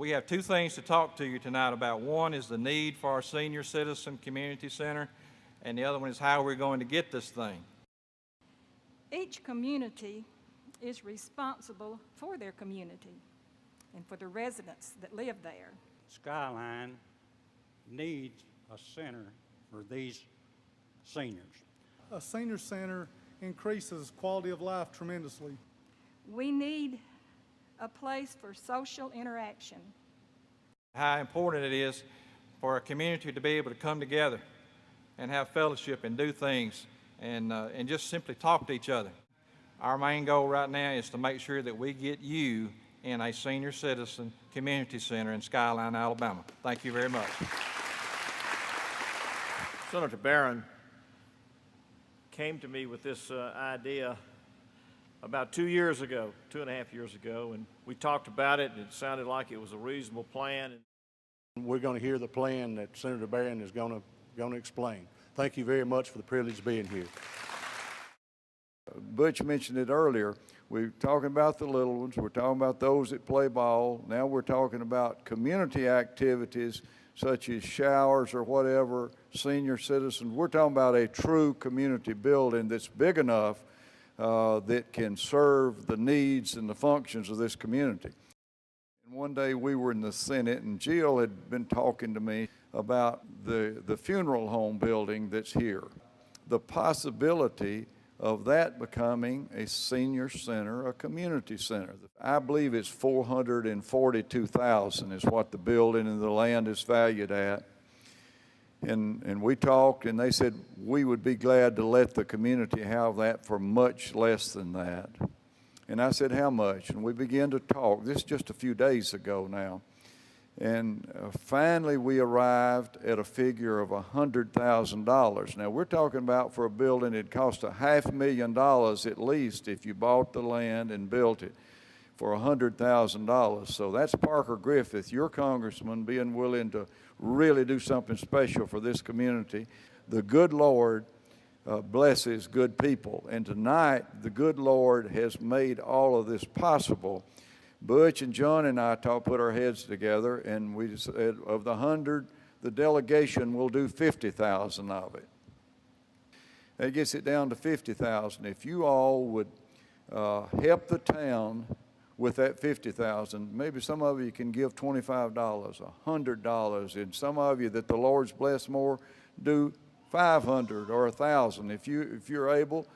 We have two things to talk to you tonight about. One is the need for our senior citizen community center, and the other one is how we're going to get this thing. Each community is responsible for their community and for the residents that live there. Skyline needs a center for these seniors. A senior center increases quality of life tremendously. We need a place for social interaction. How important it is for a community to be able to come together and have fellowship and do things and just simply talk to each other. Our main goal right now is to make sure that we get you in a senior citizen community center in Skyline, Alabama. Thank you very much. Senator Barron came to me with this idea about 2 years ago, 2.5 years ago, and we talked about it, and it sounded like it was a reasonable plan. We're going to hear the plan that Senator Barron is going to explain. Thank you very much for the privilege of being here. Butch mentioned it earlier. We're talking about the little ones. We're talking about those that play ball. Now we're talking about community activities such as showers or whatever, senior citizens. We're talking about a true community building that's big enough that can serve the needs and the functions of this community. And one day we were in the Senate, and Jill had been talking to me about the funeral home building that's here. The possibility of that becoming a senior center, a community center. I believe it's $442,000 is what the building and the land is valued at. And we talked, and they said we would be glad to let the community have that for much less than that. And I said, how much? And we began to talk. This is just a few days ago now. And finally we arrived at a figure of $100,000. Now we're talking about for a building it cost $500,000 at least if you bought the land and built it for $100,000. So that's Parker Griffith, your congressman, being willing to really do something special for this community. The good Lord blesses good people, and tonight the good Lord has made all of this possible. Butch and John and I put our heads together, and we said of the 100, the delegation will do 50,000 of it. That gets it down to 50,000. If you all would help the town with that 50,000, maybe some of you can give $25, $100, and some of you that the Lord's blessed more do 500 or 1,000. If you're able.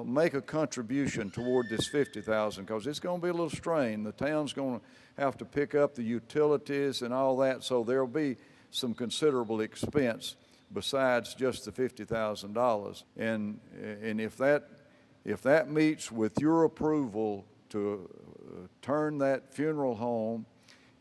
Make a contribution toward this 50,000 because it's going to be a little strain. The town's going to have to pick up the utilities and all that, so there'll be some considerable expense besides just the $50,000. And if that meets with your approval to turn that funeral home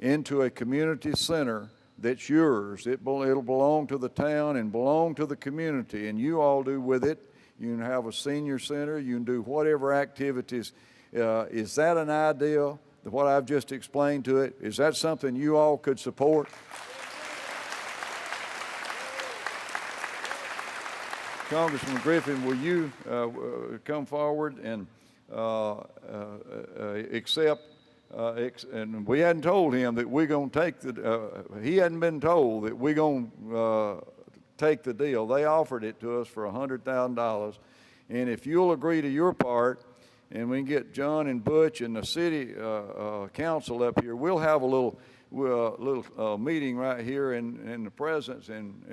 into a community center that's yours, it'll belong to the town and belong to the community, and you all do with it. You can have a senior center. You can do whatever activities. Is that an idea, what I've just explained to it? Is that something you all could support? Congressman Griffin, will you come forward and accept? And we hadn't told him that we're going to take he hadn't been told that we're going to take the deal. They offered it to us for $100,000, and if you'll agree to your part, and we can get John and Butch and the city council up here, we'll have a little meeting right here in the presence, and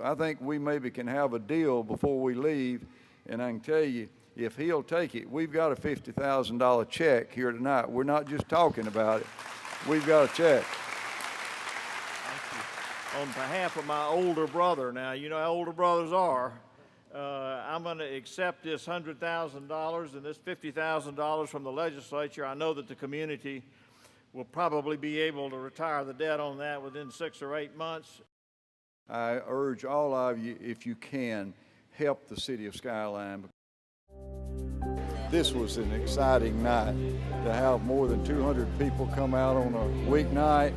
I think we maybe can have a deal before we leave. And I can tell you, if he'll take it, we've got a $50,000 check here tonight. We're not just talking about it. We've got a check. On behalf of my older brother, now you know how older brothers are, I'm going to accept this $100,000 and this $50,000 from the legislature. I know that the community will probably be able to retire the debt on that within 6 or 8 months. I urge all of you, if you can, help the city of Skyline. This was an exciting night to have more than 200 people come out on a weeknight.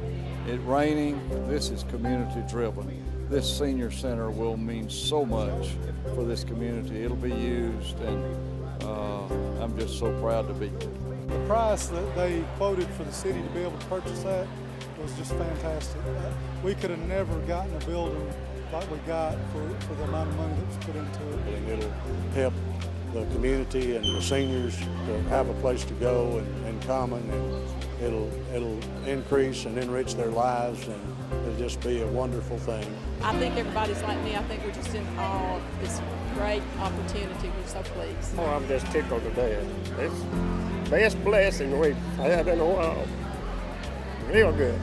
It raining. This is community driven. This senior center will mean so much for this community. It'll be used, and I'm just so proud to be here. The price that they quoted for the city to be able to purchase that was just fantastic. We could have never gotten a building like we got for the amount of money that was put into it. And it'll help the community and the seniors to have a place to go and common, and it'll increase and enrich their lives, and it'll just be a wonderful thing. I think everybody's like me. I think we're just in awe of this great opportunity. We're so pleased. Oh, I'm just tickled to death. It's the best blessing we've had in a while. Real good.